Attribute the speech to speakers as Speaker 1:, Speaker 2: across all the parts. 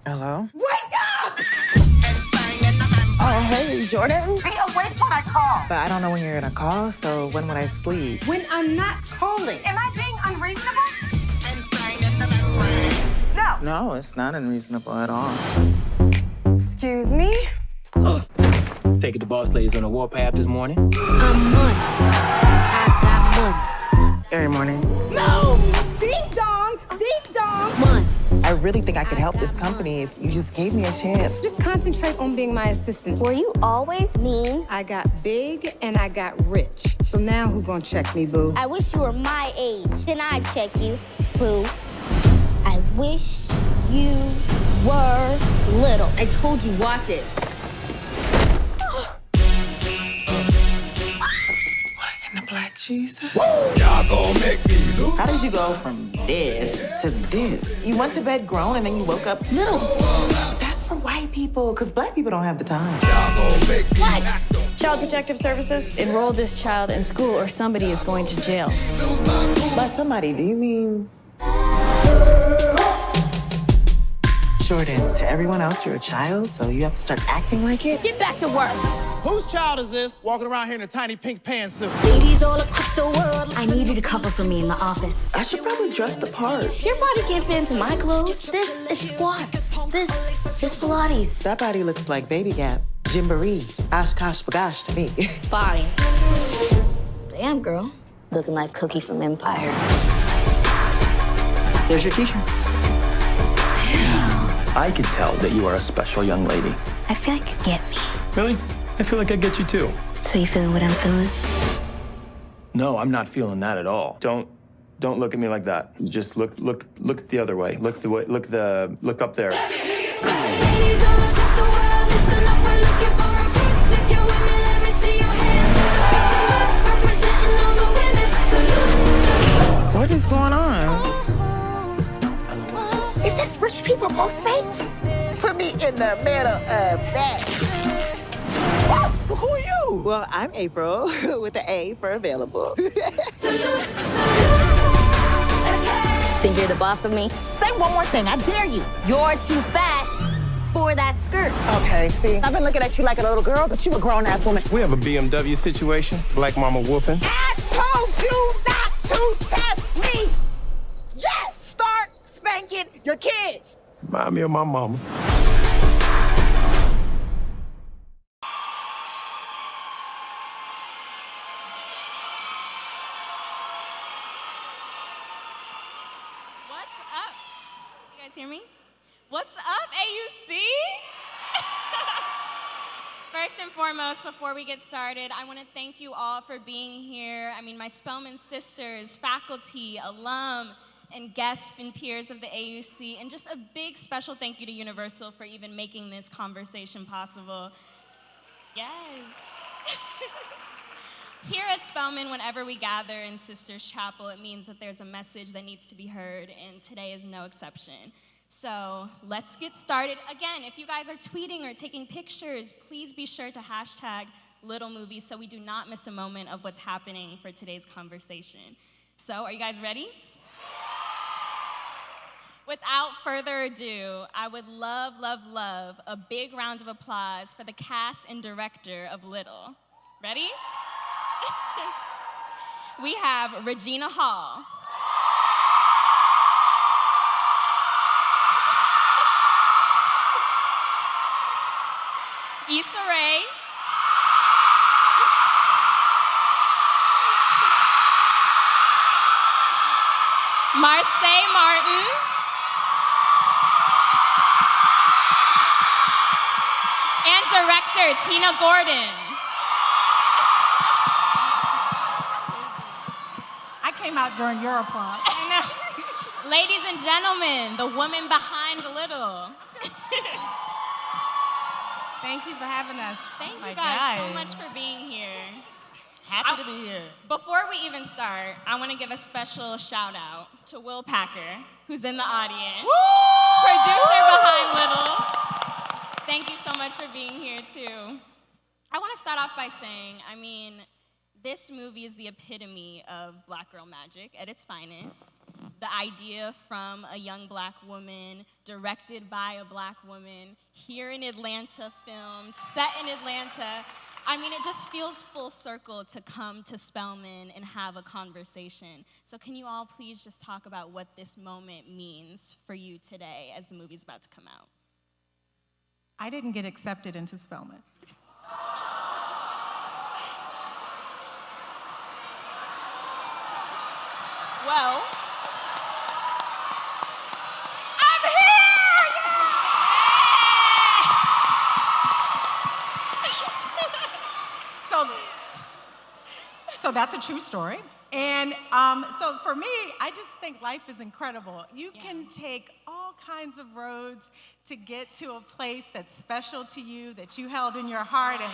Speaker 1: Hello?
Speaker 2: Wake up!
Speaker 1: Oh, hey, Jordan.
Speaker 2: Be awake when I call.
Speaker 1: But I don't know when you're gonna call, so when would I sleep?
Speaker 2: When I'm not calling. Am I being unreasonable? No.
Speaker 1: No, it's not unreasonable at all.
Speaker 2: Excuse me?
Speaker 3: Taking the boss ladies on a warpath this morning.
Speaker 4: I'm money. I got money.
Speaker 1: Every morning.
Speaker 2: No! Ding dong! Ding dong!
Speaker 4: Money.
Speaker 1: I really think I could help this company if you just gave me a chance.
Speaker 2: Just concentrate on being my assistant.
Speaker 5: Were you always mean?
Speaker 2: I got big and I got rich. So now who gonna check me, boo?
Speaker 5: I wish you were my age. Then I'd check you, boo. I wish you were little.
Speaker 4: I told you, watch it.
Speaker 1: And the black Jesus?
Speaker 6: Y'all gon' make me lose.
Speaker 1: How did you go from this to this? You went to bed grown and then you woke up
Speaker 4: Little.
Speaker 1: That's for white people, because black people don't have the time.
Speaker 6: Y'all gon' make me
Speaker 4: What?
Speaker 7: Child Protective Services, enroll this child in school or somebody is going to jail.
Speaker 1: By somebody, do you mean... Jordan, to everyone else, you're a child, so you have to start acting like it?
Speaker 4: Get back to work.
Speaker 8: Whose child is this walking around here in a tiny pink pantsuit?
Speaker 4: Ladies all across the world. I need you to cover for me in the office.
Speaker 1: I should probably dress the part.
Speaker 4: Your body can't fit into my clothes. This is squats. This Pilates.
Speaker 1: That body looks like Baby Gap, Gymboree, Oshkosh Bagosh to me.
Speaker 4: Fine. Damn, girl. Looking like Cookie from Empire.
Speaker 3: There's your teacher. I can tell that you are a special young lady.
Speaker 4: I feel like you get me.
Speaker 3: Really? I feel like I get you too.
Speaker 4: So you feeling what I'm feeling?
Speaker 3: No, I'm not feeling that at all. Don't look at me like that. Just look the other way. Look up there.
Speaker 4: Ladies all across the world, listen up, we're looking for a prince. If you're with me, let me see your hands. Representing all the women. Salute.
Speaker 1: What is going on?
Speaker 2: Is this rich people Postmates?
Speaker 1: Put me in the middle of that.
Speaker 8: Who are you?
Speaker 1: Well, I'm April, with the A for available.
Speaker 5: Think you're the boss of me?
Speaker 2: Say one more thing, I dare you.
Speaker 5: You're too fat for that skirt.
Speaker 1: Okay, see, I've been looking at you like a little girl, but you a grown-ass woman.
Speaker 8: We have a BMW situation. Black mama whooping.
Speaker 2: I told you not to test me. Yes, start spanking your kids.
Speaker 8: Remind me of my mama.
Speaker 9: What's up? You guys hear me? What's up, AUC? First and foremost, before we get started, I want to thank you all for being here. I mean, my Spelman sisters, faculty, alum, and guests and peers of the AUC, and just a big special thank you to Universal for even making this conversation possible. Yes. Here at Spelman, whenever we gather in Sisters Chapel, it means that there's a message that needs to be heard, and today is no exception. So let's get started. Again, if you guys are tweeting or taking pictures, please be sure to hashtag Little Movies so we do not miss a moment of what's happening for today's conversation. So, are you guys ready? Without further ado, I would love a big round of applause for the cast and director of Little. Ready? We have Regina Hall. Issa Rae. Marseille Martin. And director Tina Gordon.
Speaker 7: I came out during your applause.
Speaker 9: I know. Ladies and gentlemen, the woman behind Little.
Speaker 7: Thank you for having us.
Speaker 9: Thank you guys so much for being here.
Speaker 7: Happy to be here.
Speaker 9: Before we even start, I want to give a special shout out to Will Packer, who's in the audience. Woo! Producer behind Little. Thank you so much for being here too. I want to start off by saying, I mean, this movie is the epitome of Black girl magic at its finest. the idea from a young black woman, directed by a black woman, here in Atlanta, filmed, set in Atlanta. I mean, it just feels full circle to come to Spelman and have a conversation. So can you all please just talk about what this moment means for you today as the movie's about to come out?
Speaker 10: I didn't get accepted into Spelman.
Speaker 9: Well, I'm here!
Speaker 10: So that's a true story. And so for me, I just think life is incredible. You can take all kinds of roads to get to a place that's special to you, that you held in your heart. And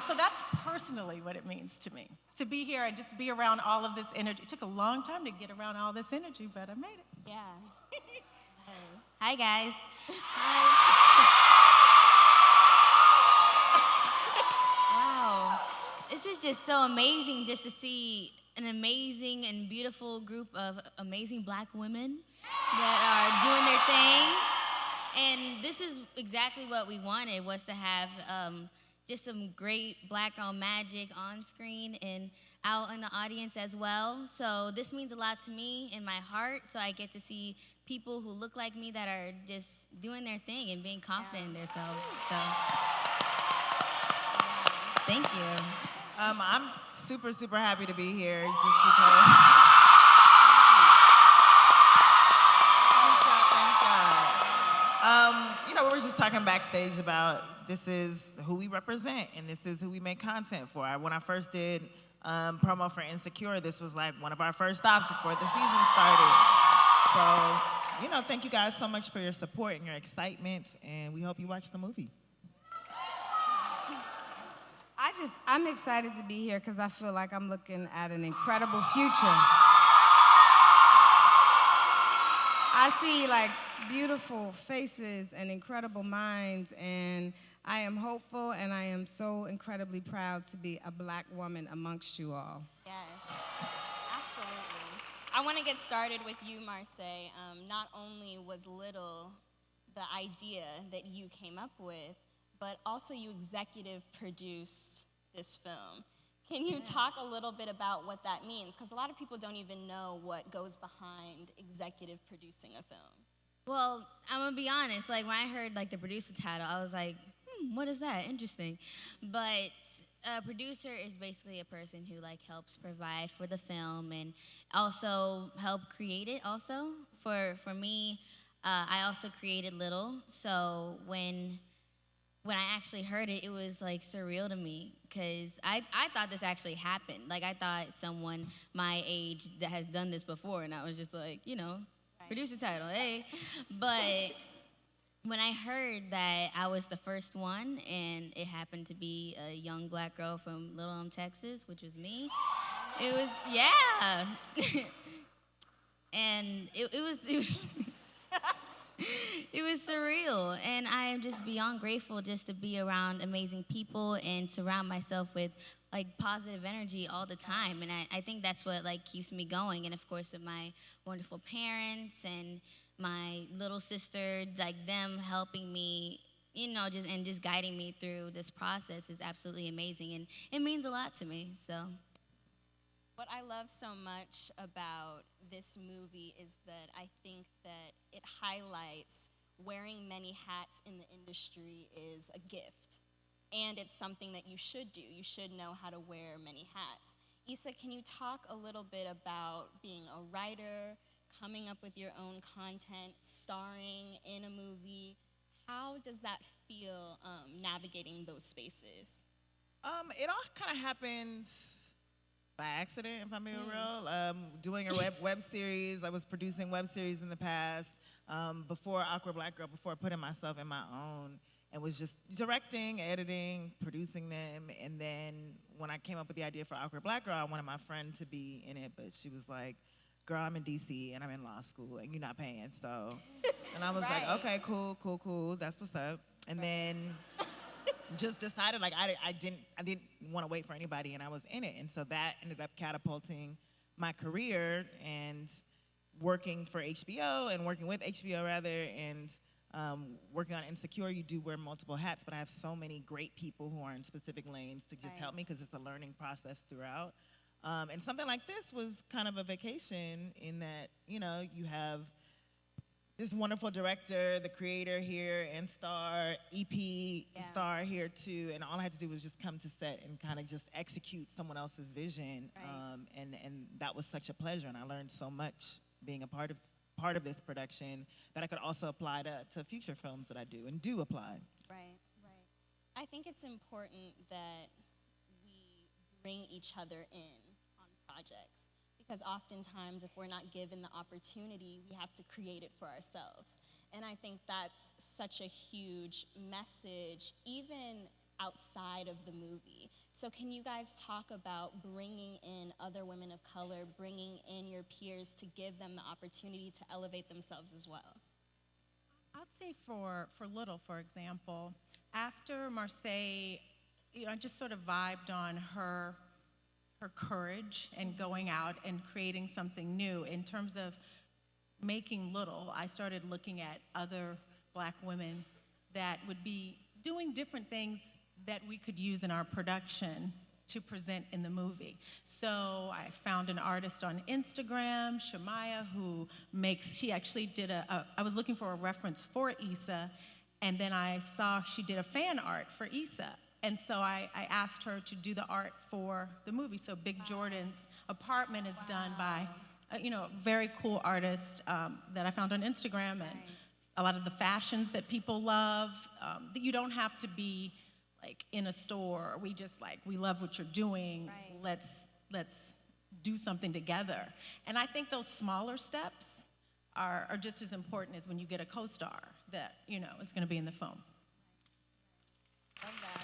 Speaker 10: so that's personally what it means to me, to be here and just be around all of this energy. It took a long time to get around all this energy, but I made it.
Speaker 9: Yeah.
Speaker 5: Hi, guys. Wow. This is just so amazing just to see an amazing and beautiful group of amazing black women that are doing their thing. And this is exactly what we wanted, was to have just some great black-owned magic on screen and out in the audience as well. So this means a lot to me in my heart, so I get to see people who look like me that are just doing their thing and being confident in themselves. So thank you.
Speaker 1: I'm super, super happy to be here just because. Thank God. You know, we were just talking backstage about this is who we represent and this is who we make content for. When I first did promo for Insecure, this was like one of our first stops before the season started. So, you know, thank you guys so much for your support and your excitement, and we hope you watch the movie.
Speaker 11: I'm excited to be here because I feel like I'm looking at an incredible future. I see like beautiful faces and incredible minds, and I am hopeful, and I am so incredibly proud to be a black woman amongst you all.
Speaker 9: Yes, absolutely. I want to get started with you, Marseille. Not only was Little the idea that you came up with, but also you executive produced this film. Can you talk a little bit about what that means? Because a lot of people don't even know what goes behind executive producing a film.
Speaker 5: Well, I'm gonna be honest, like when I heard like the producer title, I was like, what is that? Interesting. But a producer is basically a person who like helps provide for the film and also help create it also. For me, I also created Little, so when I actually heard it, it was like surreal to me because I thought this actually happened. Like I thought someone my age that has done this before, and I was just like, you know, producer title, hey. But when I heard that I was the first one and it happened to be a young black girl from Little Elm, Texas, which was me, it was, yeah. And it was it was surreal, and I am just beyond grateful just to be around amazing people and surround myself with like positive energy all the time. And I think that's what like keeps me going. And of course with my wonderful parents and my little sister, like them helping me, you know, just guiding me through this process is absolutely amazing, and it means a lot to me. So
Speaker 9: what I love so much about this movie is that I think that it highlights wearing many hats in the industry is a gift. And it's something that you should do. You should know how to wear many hats. Issa, can you talk a little bit about being a writer, coming up with your own content, starring in a movie? How does that feel navigating those spaces?
Speaker 1: It all kind of happens by accident, if I'm being real. Doing a web series. I was producing web series in the past before Awkward Black Girl, before putting myself in my own, and was just directing, editing, producing them. And then when I came up with the idea for Awkward Black Girl, I wanted my friend to be in it, but she was like, girl, I'm in DC and I'm in law school and you're not paying, so. And I was like, okay, cool, that's what's up. And then just decided like I didn't want to wait for anybody, and I was in it, and so that ended up catapulting my career and working for HBO and working with HBO rather, and working on Insecure. You do wear multiple hats, but I have so many great people who are in specific lanes to just help me because it's a learning process throughout. And something like this was kind of a vacation in that, you know, you have this wonderful director, the creator here, and star, EP star here too, and all I had to do was just come to set and kind of just execute someone else's vision, and that was such a pleasure, and I learned so much being a part of this production that I could also apply to future films that I do and do apply.
Speaker 9: Right. I think it's important that we bring each other in on projects, because oftentimes if we're not given the opportunity, we have to create it for ourselves. And I think that's such a huge message, even outside of the movie. So can you guys talk about bringing in other women of color, bringing in your peers to give them the opportunity to elevate themselves as well?
Speaker 10: I'd say for Little, for example, after Marseille, you know, I just sort of vibed on her courage and going out and creating something new. In terms of making Little, I started looking at other Black women that would be doing different things that we could use in our production to present in the movie. So I found an artist on Instagram, Shamaya, who she actually did I was looking for a reference for Issa, and then I saw she did a fan art for Issa. And so I asked her to do the art for the movie. So Big Jordan's apartment is done by a very cool artist that I found on Instagram, and a lot of the fashions that people love. That you don't have to be like in a store. We love what you're doing. Let's do something together. And I think those smaller steps are just as important as when you get a co-star that is going to be in the film.
Speaker 9: Love that.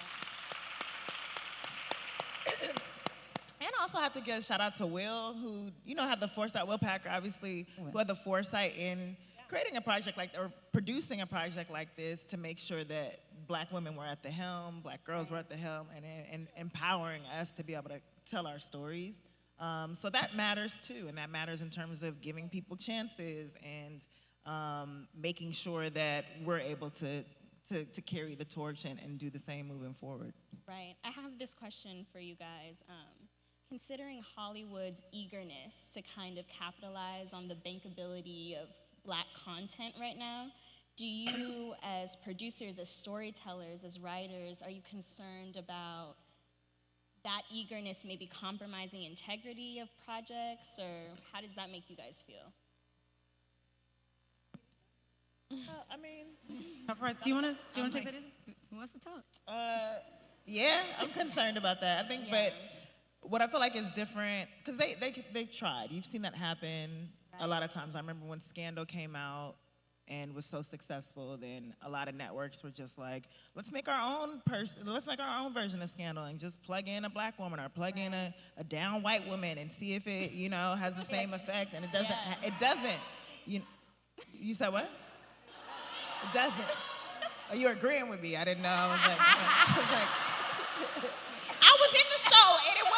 Speaker 1: And I also have to give a shout out to Will, who, had the foresight, Will Packer, obviously, who had the foresight in creating a project or producing a project like this to make sure that Black women were at the helm, Black girls were at the helm, and empowering us to be able to tell our stories. So that matters too, and that matters in terms of giving people chances and making sure that we're able to carry the torch and do the same moving forward.
Speaker 9: Right. I have this question for you guys. Considering Hollywood's eagerness to kind of capitalize on the bankability of Black content right now, do you, as producers, as storytellers, as writers, are you concerned about that eagerness maybe compromising integrity of projects, or how does that make you guys feel?
Speaker 10: Do you want to take that in?
Speaker 5: Who wants to talk?
Speaker 1: Yeah, I'm concerned about that. I think, but what I feel like is different, because they tried. You've seen that happen a lot of times. I remember when Scandal came out and was so successful, then a lot of networks were just like, let's make our own version of Scandal and just plug in a Black woman or plug in a down white woman and see if it, has the same effect. And it doesn't. It doesn't. You said what? It doesn't. Oh, you're agreeing with me. I didn't know. I was like, I was in the show, and it was.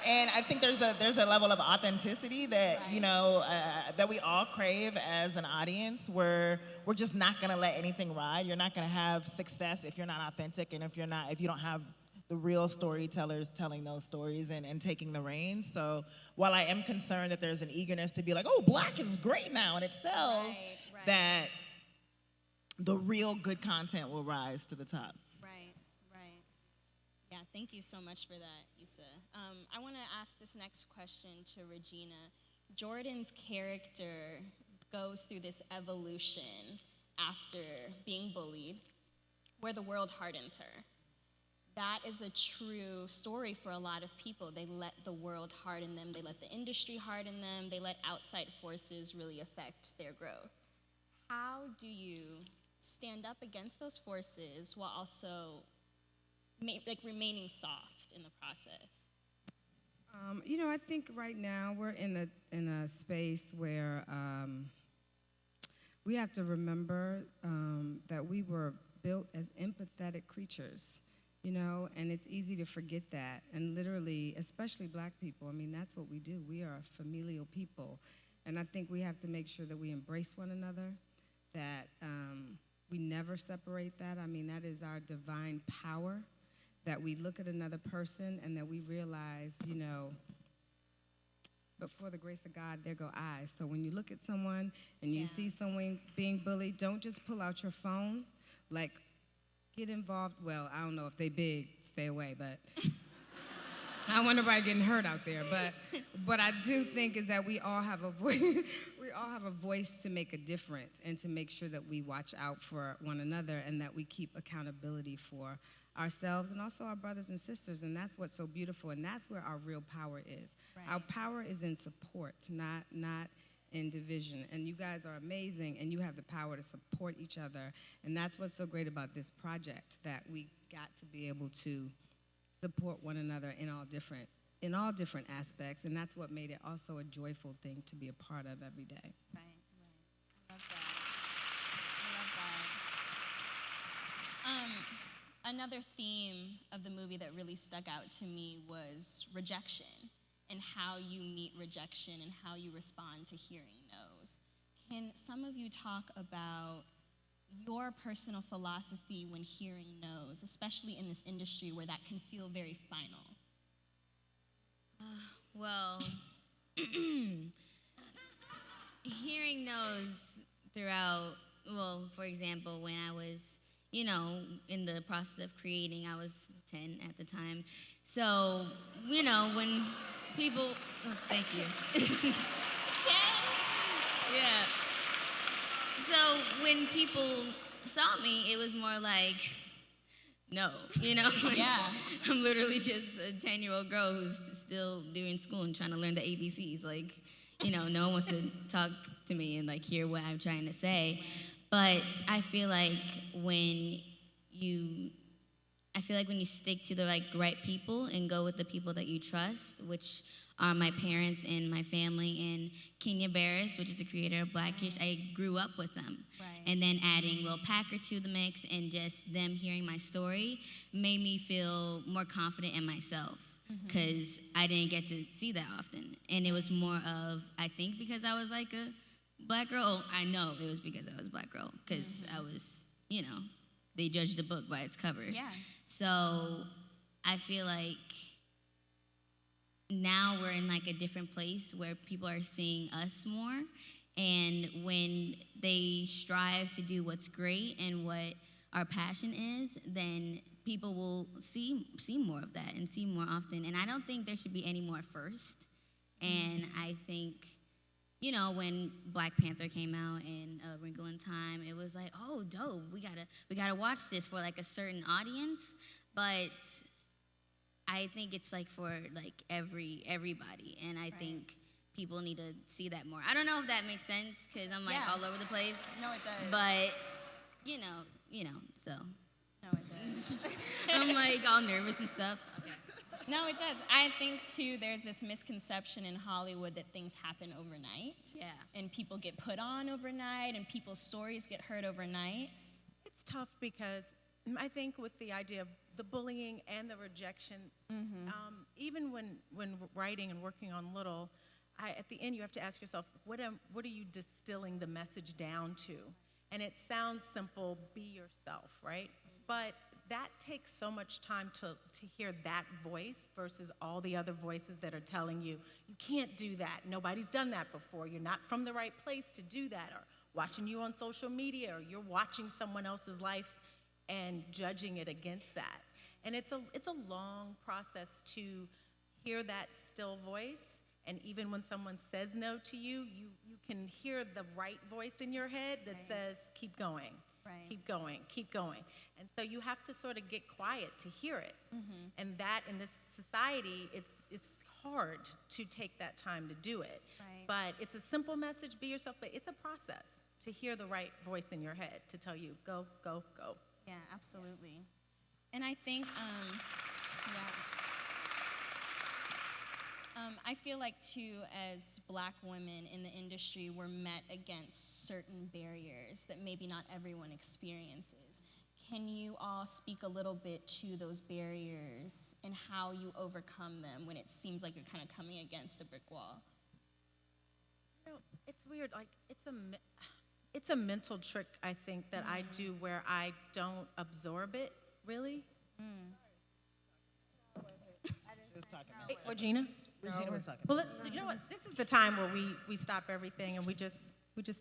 Speaker 1: And I think there's a level of authenticity that that we all crave as an audience, where we're just not gonna let anything ride. You're not gonna have success if you're not authentic, and if you don't have the real storytellers telling those stories and taking the reins. So while I am concerned that there's an eagerness to be like, oh, Black is great now and it sells, that the real good content will rise to the top.
Speaker 9: Right. Yeah, thank you so much for that, Issa. I want to ask this next question to Regina. Jordan's character goes through this evolution after being bullied, where the world hardens her. That is a true story for a lot of people. They let the world harden them. They let the industry harden them. They let outside forces really affect their growth. How do you stand up against those forces while also remaining soft in the process?
Speaker 11: I think right now we're in a space where we have to remember that we were built as empathetic creatures, you know, and it's easy to forget that. And literally, especially black people, I mean, that's what we do. We are a familial people. And I think we have to make sure that we embrace one another, that we never separate that. I mean, that is our divine power, that we look at another person and that we realize, you know, before the grace of God, there go I. So when you look at someone and you see someone being bullied, don't just pull out your phone. Like, get involved. Well, I don't know if they big, stay away, but I don't want nobody getting hurt out there. But what I do think is that we all have a voice. We all have a voice to make a difference and to make sure that we watch out for one another and that we keep accountability for ourselves and also our brothers and sisters, and that's what's so beautiful, and that's where our real power is. Right. Our power is in support, not in division, and you guys are amazing, and you have the power to support each other, and that's what's so great about this project, that we got to be able to support one another in all different aspects, and that's what made it also a joyful thing to be a part of every day.
Speaker 9: Right. I love that. Another theme of the movie that really stuck out to me was rejection and how you meet rejection and how you respond to hearing no's. Can some of you talk about your personal philosophy when hearing no's, especially in this industry where that can feel very final?
Speaker 5: Well, hearing no's throughout, well, for example, when I was, you know, in the process of creating, I was 10 at the time. So, you know, when people, oh, thank you. 10? Yeah. So when people saw me, it was more like, no, you know? Like,
Speaker 9: yeah.
Speaker 5: I'm literally just a 10-year-old girl who's still doing school and trying to learn the ABCs. Like, you know, no one wants to talk to me and, like, hear what I'm trying to say. But I feel like when you stick to the right people and go with the people that you trust, which are my parents and my family, and Kenya Barris, which is the creator of Blackish, I grew up with them. Right. And then adding Will Packer to the mix and just them hearing my story made me feel more confident in myself, because I didn't get to see that often. And it was more of, I think because I was like a black girl, I know it was because I was a black girl, because I was, you know, they judged a book by its cover.
Speaker 9: Yeah.
Speaker 5: So I feel like now we're in like a different place where people are seeing us more, and when they strive to do what's great and what our passion is, then people will see more of that and see more often. And I don't think there should be any more first. And I think, you know, when Black Panther came out and A Wrinkle in Time, it was like, oh, dope, we gotta watch this for like a certain audience. But I think it's like for like everybody, and I think people need to see that more. I don't know if that makes sense, because I'm like all over the place.
Speaker 9: No, it does.
Speaker 5: But you know, so.
Speaker 9: No, it does.
Speaker 5: I'm like all nervous and stuff. Okay.
Speaker 9: No, it does. I think, too, there's this misconception in Hollywood that things happen overnight.
Speaker 5: Yeah.
Speaker 9: And people get put on overnight, and people's stories get heard overnight.
Speaker 10: It's tough because I think with the idea of the bullying and the rejection, even when writing and working on Little, at the end you have to ask yourself, what are you distilling the message down to? And it sounds simple, be yourself, right? But that takes so much time to hear that voice versus all the other voices that are telling you, you can't do that. Nobody's done that before. You're not from the right place to do that. Or watching you on social media, or you're watching someone else's life and judging it against that. And it's a long process to hear that still voice. And even when someone says no to you, you can hear the right voice in your head that says, keep going. Right. Keep going, keep going. And so you have to sort of get quiet to hear it. And that in this society, it's hard to take that time to do it. Right. But it's a simple message, be yourself, but it's a process to hear the right voice in your head to tell you, go, go, go.
Speaker 9: Yeah, absolutely. And I think, I feel like, too, as Black women in the industry, we're met against certain barriers that maybe not everyone experiences. Can you all speak a little bit to those barriers and how you overcome them when it seems like you're kind of coming against a brick wall?
Speaker 10: You know, it's weird. Like it's a mental trick, I think, that I do where I don't absorb it really. Hey, Regina.
Speaker 1: Regina was talking.
Speaker 10: Well, you know what? This is the time where we stop everything and we just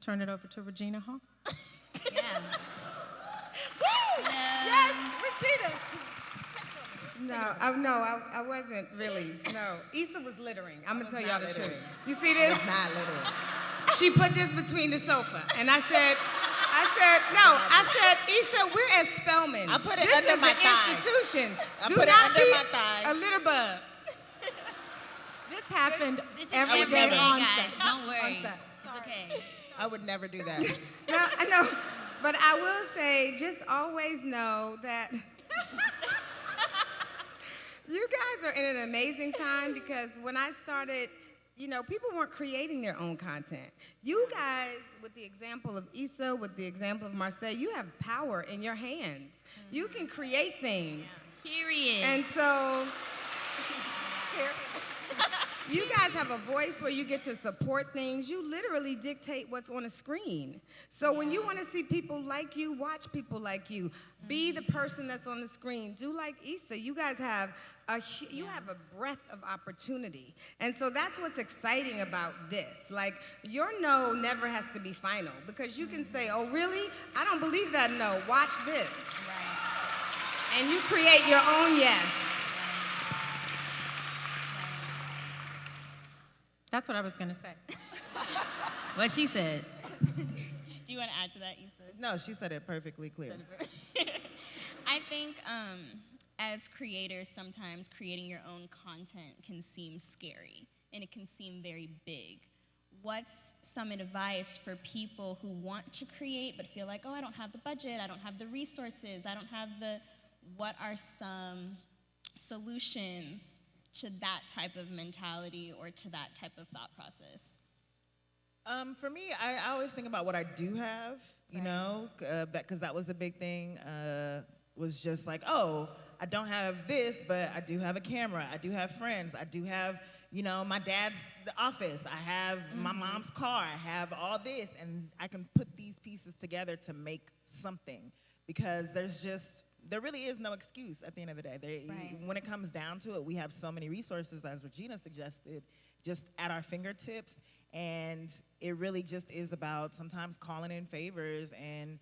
Speaker 10: turn it over to Regina Hall.
Speaker 5: Yeah.
Speaker 10: Woo! Yes, Regina.
Speaker 11: I wasn't really. No, Issa was littering. I'm gonna tell y'all the truth. You see this?
Speaker 1: Not littering.
Speaker 11: She put this between the sofa, and I said, Issa, we're at Spelman.
Speaker 1: I put it
Speaker 11: this
Speaker 1: under
Speaker 11: is
Speaker 1: my
Speaker 11: an
Speaker 1: thigh.
Speaker 11: institution.
Speaker 1: I
Speaker 11: Do
Speaker 1: put it
Speaker 11: not
Speaker 1: under
Speaker 11: be
Speaker 1: my thigh.
Speaker 11: a litter bug.
Speaker 10: This happened
Speaker 5: This is
Speaker 10: every
Speaker 5: every
Speaker 10: day
Speaker 5: day,
Speaker 10: on
Speaker 5: guys.
Speaker 10: set.
Speaker 5: Don't worry.
Speaker 10: On set.
Speaker 5: It's okay.
Speaker 1: I would never do that.
Speaker 11: No, I know, but I will say, just always know that you guys are in an amazing time because when I started, you know, people weren't creating their own content. You guys, with the example of Issa, with the example of Marseille, you have power in your hands. You can create things.
Speaker 5: Period.
Speaker 11: And so, you guys have a voice where you get to support things. You literally dictate what's on a screen. So when you want to see people like you, watch people like you. Be the person that's on the screen. Do like Issa. You guys have you have a breadth of opportunity. And so that's what's exciting about this. Like, your no never has to be final because you can say, oh, really? I don't believe that no. Watch this.
Speaker 5: Right.
Speaker 11: And you create your own yes.
Speaker 10: That's what I was gonna say.
Speaker 5: What she said.
Speaker 9: Do you want to add to that, Issa?
Speaker 1: No, she said it perfectly clear.
Speaker 9: I think as creators, sometimes creating your own content can seem scary and it can seem very big. What's some advice for people who want to create but feel like, oh, I don't have the budget, I don't have the resources, I don't have what are some solutions to that type of mentality or to that type of thought process?
Speaker 1: For me, I always think about what I do have, you know, because that was the big thing, was just like, oh, I don't have this, but I do have a camera, I do have friends, I do have, you know, my dad's office, I have my mom's car, I have all this, and I can put these pieces together to make something, because there really is no excuse at the end of the day. When it comes down to it, we have so many resources, as Regina suggested, just at our fingertips. And it really just is about sometimes calling in favors. And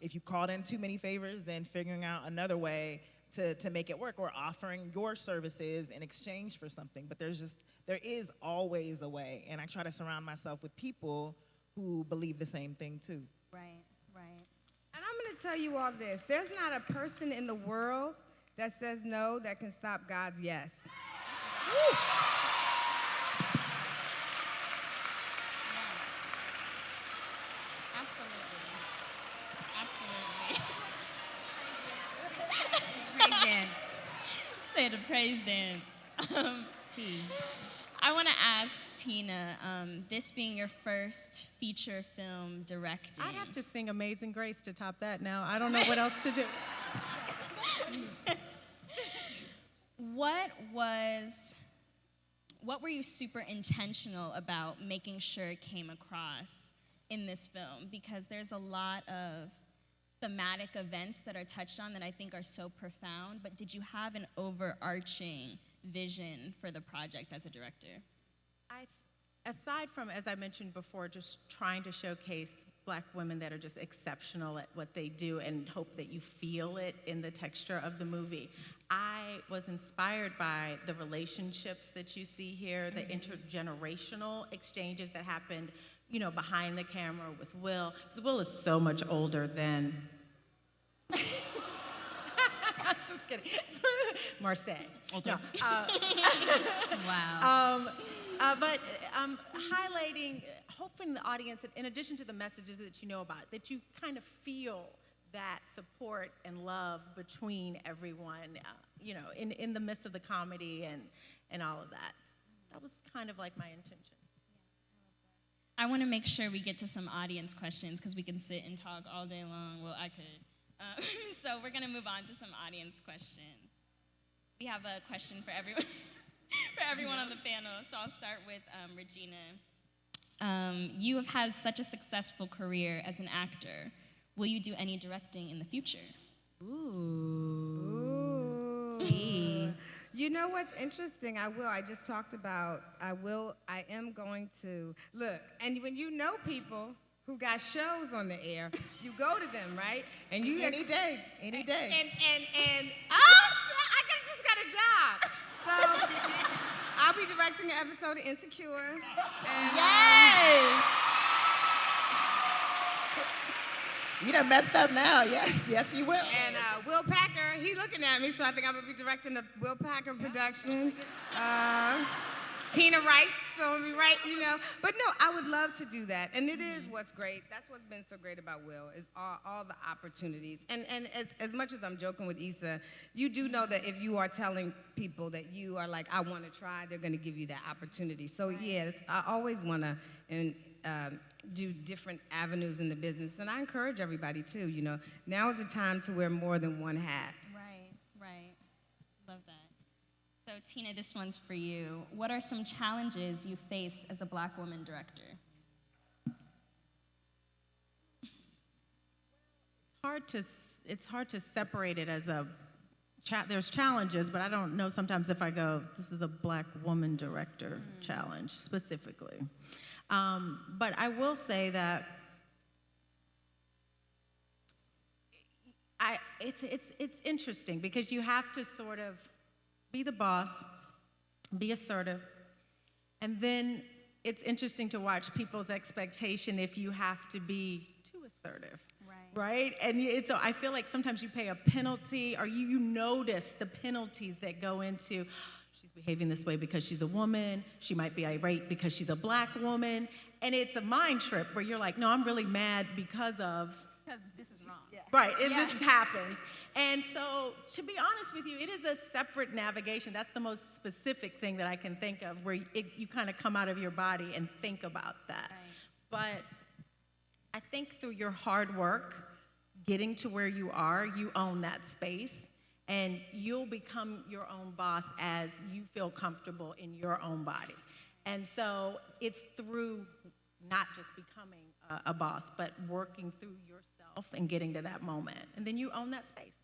Speaker 1: if you called in too many favors, then figuring out another way to make it work, or offering your services in exchange for something. But there is always a way. And I try to surround myself with people who believe the same thing too.
Speaker 9: Right, right.
Speaker 11: And I'm going to tell you all this. There's not a person in the world that says no that can stop God's yes.
Speaker 9: Woo.
Speaker 5: Praise dance.
Speaker 9: Say the praise dance.
Speaker 5: T.
Speaker 9: I want to ask Tina, this being your first feature film directing.
Speaker 10: I'd have to sing Amazing Grace to top that now. I don't know what else to do.
Speaker 9: What were you super intentional about making sure it came across in this film? Because there's a lot of thematic events that are touched on that I think are so profound, but did you have an overarching vision for the project as a director?
Speaker 10: Aside from, as I mentioned before, just trying to showcase Black women that are just exceptional at what they do and hope that you feel it in the texture of the movie, I was inspired by the relationships that you see here, the intergenerational exchanges that happened, you know, behind the camera with Will, because Will is so much older than just kidding. Marseille. No.
Speaker 5: Wow.
Speaker 10: But highlighting, hoping the audience, that in addition to the messages that you know about, that you kind of feel that support and love between everyone, you know, in the midst of the comedy and all of that. that was kind of like my intention.
Speaker 9: I want to make sure we get to some audience questions because we can sit and talk all day long. Well, I could. So we're going to move on to some audience questions. We have a question for everyone, for everyone on the panel. So I'll start with Regina. You have had such a successful career as an actor. Will you do any directing in the future?
Speaker 11: Ooh. You know what's interesting? I will. I just talked about, I am going to, look, and when you know people who got shows on the air, you go to them, right? And you
Speaker 1: any day.
Speaker 11: And oh, I just got a job. So I'll be directing an episode of Insecure. And,
Speaker 9: Yes!
Speaker 1: You done messed up now. Yes, you will.
Speaker 11: And Will Packer, he's looking at me, so I think I'm gonna be directing the Will Packer production. Tina Wright, so I'm gonna be right, you know. But no, I would love to do that. And it is what's great. That's what's been so great about Will, is all the opportunities. And as much as I'm joking with Issa, you do know that if you are telling people that you are like, I wanna try, they're gonna give you that opportunity. So yeah, I always wanna do different avenues in the business. And I encourage everybody too, you know. Now is the time to wear more than one hat.
Speaker 9: Right. Love that. So Tina, this one's for you. What are some challenges you face as a Black woman director?
Speaker 10: It's hard to separate it as a, there's challenges, but I don't know sometimes if I go, this is a Black woman director challenge specifically. But I will say that it's interesting because you have to sort of be the boss, be assertive, and then it's interesting to watch people's expectation if you have to be too assertive. Right? And so I feel like sometimes you pay a penalty, or you notice the penalties that go into, she's behaving this way because she's a woman, she might be irate because she's a Black woman, and it's a mind trip where you're like, no, I'm really mad because this is wrong. Yeah. Right, this has happened. And so, to be honest with you, it is a separate navigation. That's the most specific thing that I can think of, where you kind of come out of your body and think about that. Right. But I think through your hard work, getting to where you are, you own that space, and you'll become your own boss as you feel comfortable in your own body. And so it's through not just becoming a boss, but working through yourself and getting to that moment. And then you own that space.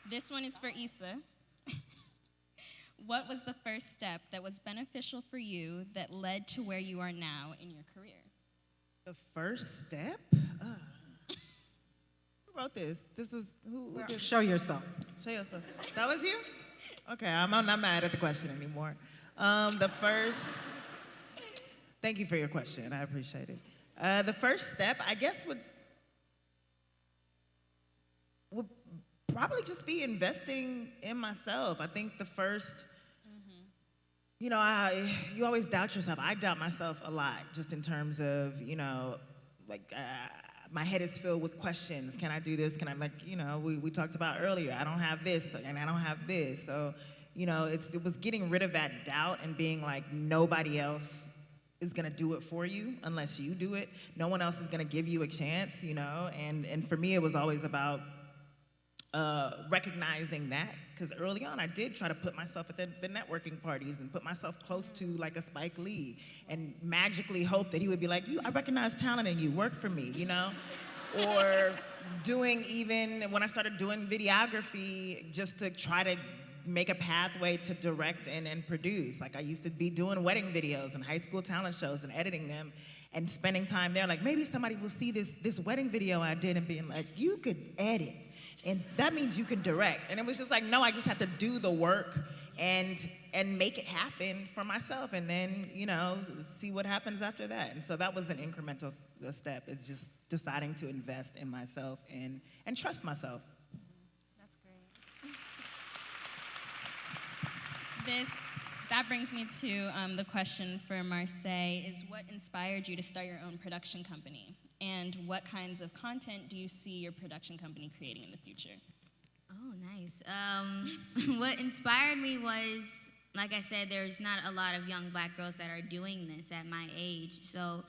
Speaker 9: This one is for Issa. What was the first step that was beneficial for you that led to where you are now in your career?
Speaker 1: The first step? Who wrote this? This is, who did
Speaker 10: Show yourself.
Speaker 1: Show yourself. That was you? Okay, I'm not mad at the question anymore. Thank you for your question, I appreciate it. The first step, I guess, would probably just be investing in myself. I think the first, you know, you always doubt yourself. I doubt myself a lot, just in terms of, you know, like, my head is filled with questions. Can I do this? Can I, like, you know, we talked about earlier, I don't have this and I don't have this. So, you know, it was getting rid of that doubt and being like, nobody else is gonna do it for you unless you do it. No one else is gonna give you a chance, you know? And for me, it was always about recognizing that, because early on I did try to put myself at the networking parties and put myself close to like a Spike Lee and magically hope that he would be like, I recognize talent in you, work for me, you know? Or doing, even when I started doing videography, just to try to make a pathway to direct and produce. Like, I used to be doing wedding videos and high school talent shows and editing them and spending time there. Like, maybe somebody will see this wedding video I did and being like, you could edit, and that means you can direct. And it was just like, no, I just have to do the work and make it happen for myself, and then, you know, see what happens after that. And so that was an incremental step. It's just deciding to invest in myself and trust myself.
Speaker 9: That's great. That brings me to the question for Marseille, is what inspired you to start your own production company? And what kinds of content do you see your production company creating in the future?
Speaker 5: Oh, nice. What inspired me was, like I said, there's not a lot of young black girls that are doing this at my age. So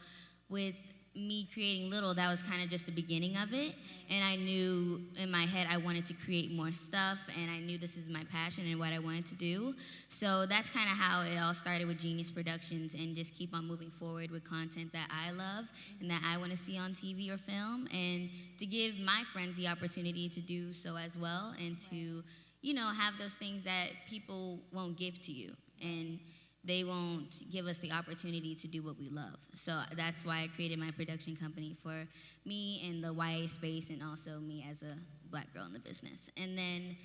Speaker 5: with me creating Little, that was kind of just the beginning of it. And I knew in my head I wanted to create more stuff, and I knew this is my passion and what I wanted to do. So that's kind of how it all started with Genius Productions, and just keep on moving forward with content that I love and that I want to see on TV or film, and to give my friends the opportunity to do so as well, and to, you know, have those things that people won't give to you. And they won't give us the opportunity to do what we love. So that's why I created my production company, for me in the YA space, and also me as a black girl in the business. And then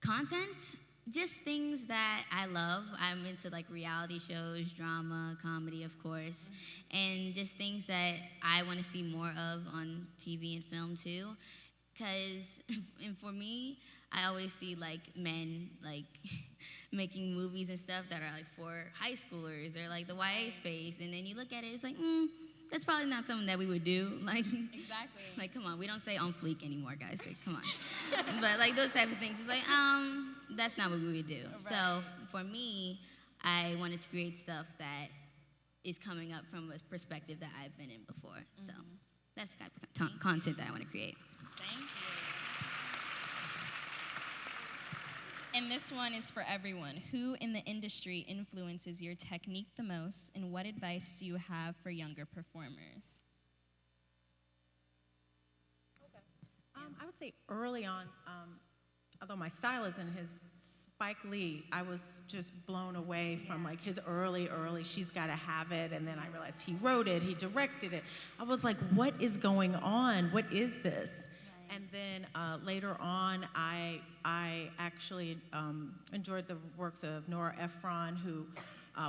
Speaker 5: content, just things that I love. I'm into like reality shows, drama, comedy, of course, and just things that I want to see more of on TV and film too. Because, and for me, I always see like men like making movies and stuff that are like for high schoolers or like the YA space, and then you look at it, it's like, that's probably not something that we would do. Like,
Speaker 9: Exactly.
Speaker 5: like, come on, we don't say on fleek anymore, guys. Like, come on. But like those type of things, it's like, that's not what we would do. So for me, I wanted to create stuff that is coming up from a perspective that I've been in before. So that's the type of content that I want to create.
Speaker 9: Thank you. And this one is for everyone. Who in the industry influences your technique the most, and what advice do you have for younger performers?
Speaker 10: I would say early on, although my style isn't his, Spike Lee, I was just blown away from like his early, She's Gotta Have It, and then I realized he wrote it, he directed it. I was like, what is going on? What is this? And then later on, I actually enjoyed the works of Nora Ephron, who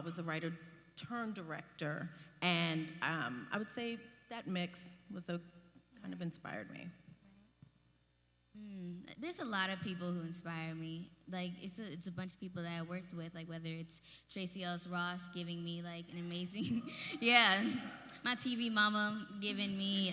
Speaker 10: was a writer turned director, and I would say that mix was the kind of inspired me.
Speaker 5: There's a lot of people who inspire me. Like, it's a bunch of people that I worked with, like whether it's Tracy Ellis Ross giving me like an amazing, my TV mama giving me,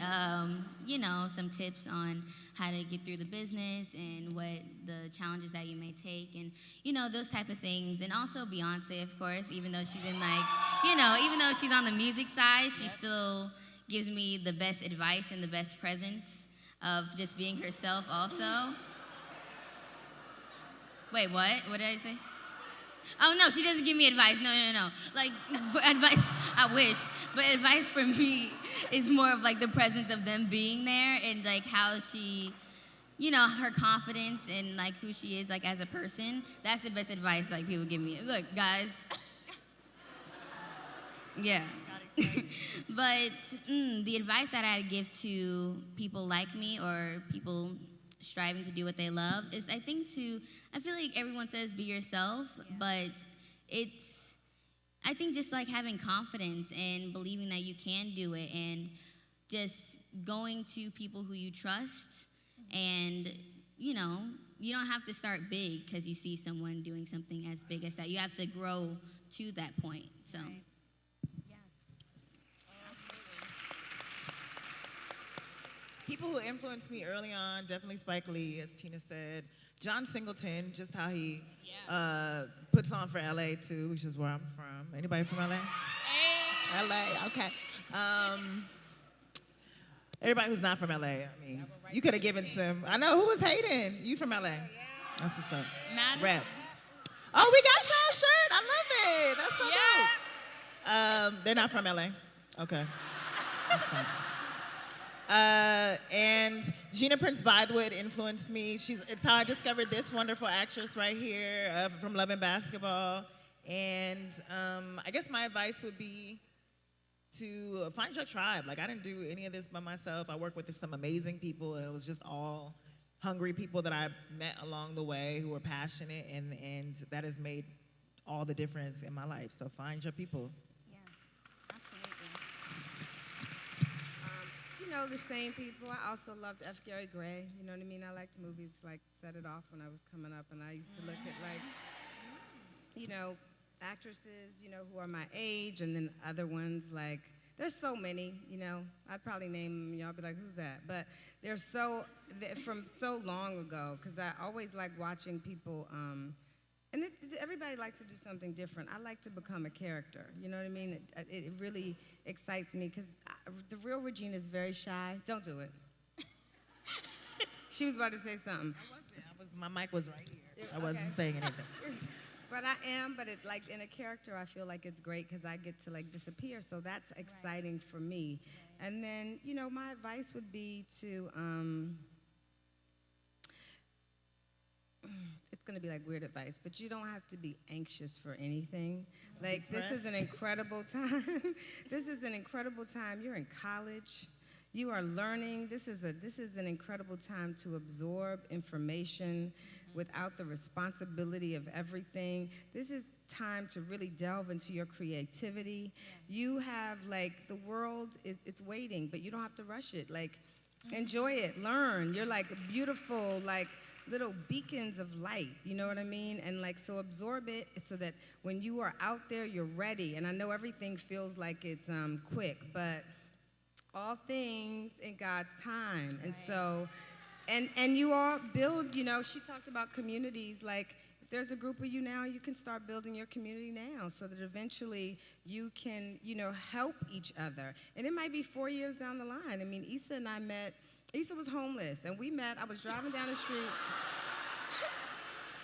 Speaker 5: you know, some tips on how to get through the business and what the challenges that you may take, and, you know, those type of things. And also Beyonce, of course, even though she's in like, you know, even though she's on the music side, she still gives me the best advice and the best presence of just being herself also. Wait, what? What did I say? Oh, no, she doesn't give me advice. No. Like, advice, I wish. But advice for me is more of like the presence of them being there, and like how she, you know, her confidence and like who she is like as a person. That's the best advice like people give me. Look, guys. Yeah. But the advice that I'd give to people like me, or people striving to do what they love, is I feel like everyone says be yourself, but I think just like having confidence and believing that you can do it, and just going to people who you trust, and, you know, you don't have to start big because you see someone doing something as big as that. You have to grow to that point, so.
Speaker 9: Right.
Speaker 1: People who influenced me early on, definitely Spike Lee, as Tina said. John Singleton, just how he puts on for LA too, which is where I'm from. Anybody from LA? Hey. LA, okay. Everybody who's not from LA, I mean, you could have given some. I know, who was hating? You from LA? That's what's up. Rep. Oh, we got y'all shirt. I love it. That's so dope. They're not from LA. Okay. That's fine. And Gina Prince Bythewood influenced me. It's how I discovered this wonderful actress right here from Love and Basketball. And I guess my advice would be to find your tribe. Like, I didn't do any of this by myself. I worked with some amazing people. It was just all hungry people that I met along the way who were passionate, and that has made all the difference in my life. So find your people.
Speaker 11: You know, the same people. I also loved F. Gary Gray. You know what I mean? I liked movies like Set It Off when I was coming up, and I used to look at, like, you know, actresses, you know, who are my age, and then other ones like There's so many, you know. I'd probably name them, y'all be like, who's that? But they're from so long ago, because I always like watching people, and everybody likes to do something different. I like to become a character, you know what I mean? It really excites me, because the real Regina is very shy. Don't do it. She was about to say something.
Speaker 1: My mic was right here. I wasn't saying anything.
Speaker 11: But I am, but like in a character, I feel like it's great because I get to like disappear, so that's exciting for me. Right. And then, you know, my advice would be to, it's gonna be like weird advice, but you don't have to be anxious for anything. Like, this is an incredible time. This is an incredible time. You're in college. You are learning. This is an incredible time to absorb information without the responsibility of everything. This is time to really delve into your creativity. You have, like, the world it's waiting, but you don't have to rush it. Like, enjoy it, learn. You're like beautiful, like, little beacons of light, you know what I mean? And like, so absorb it so that when you are out there, you're ready. And I know everything feels like it's quick, but all things in God's time. And so, and you all build, you know, she talked about communities. Like, if there's a group of you now, you can start building your community now so that eventually you can, you know, help each other. And it might be 4 years down the line. I mean, Issa and I met, Issa was homeless, and we met, I was driving down the street.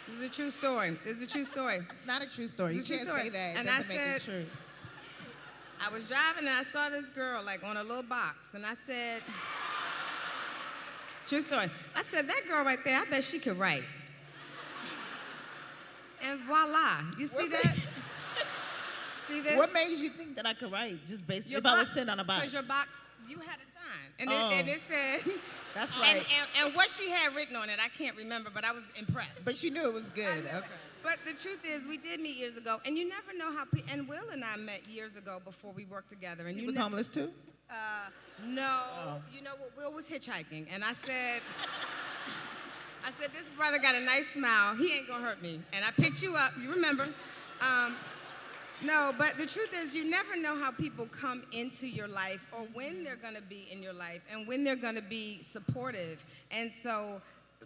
Speaker 11: This is a true story. This is a true story.
Speaker 1: It's not a true story. You can't say that. It doesn't make it true.
Speaker 11: I was driving and I saw this girl like on a little box, and I said, true story. I said, that girl right there, I bet she could write. And voila, you see that? See this?
Speaker 1: What made you think that I could write? Just based if I was sitting on a box.
Speaker 11: Because your box, you had a sign, and it said.
Speaker 1: That's right.
Speaker 11: And what she had written on it, I can't remember, but I was impressed.
Speaker 1: But she knew it was good. Okay.
Speaker 11: But the truth is, we did meet years ago, and you never know how. And Will and I met years ago before we worked together. And
Speaker 1: he was homeless too?
Speaker 11: No. Oh. You know what? Will was hitchhiking, and I said, this brother got a nice smile. He ain't gonna hurt me. And I picked you up. You remember? No, but the truth is, you never know how people come into your life or when they're gonna be in your life and when they're gonna be supportive. And so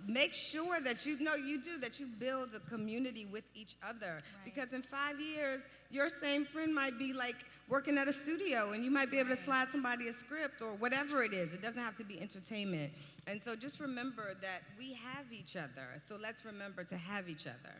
Speaker 11: make sure that that you build a community with each other. Right. Because in 5 years, your same friend might be like working at a studio, and you might be able to slide somebody a script or whatever it is. It doesn't have to be entertainment. And so just remember that we have each other. So let's remember to have each other.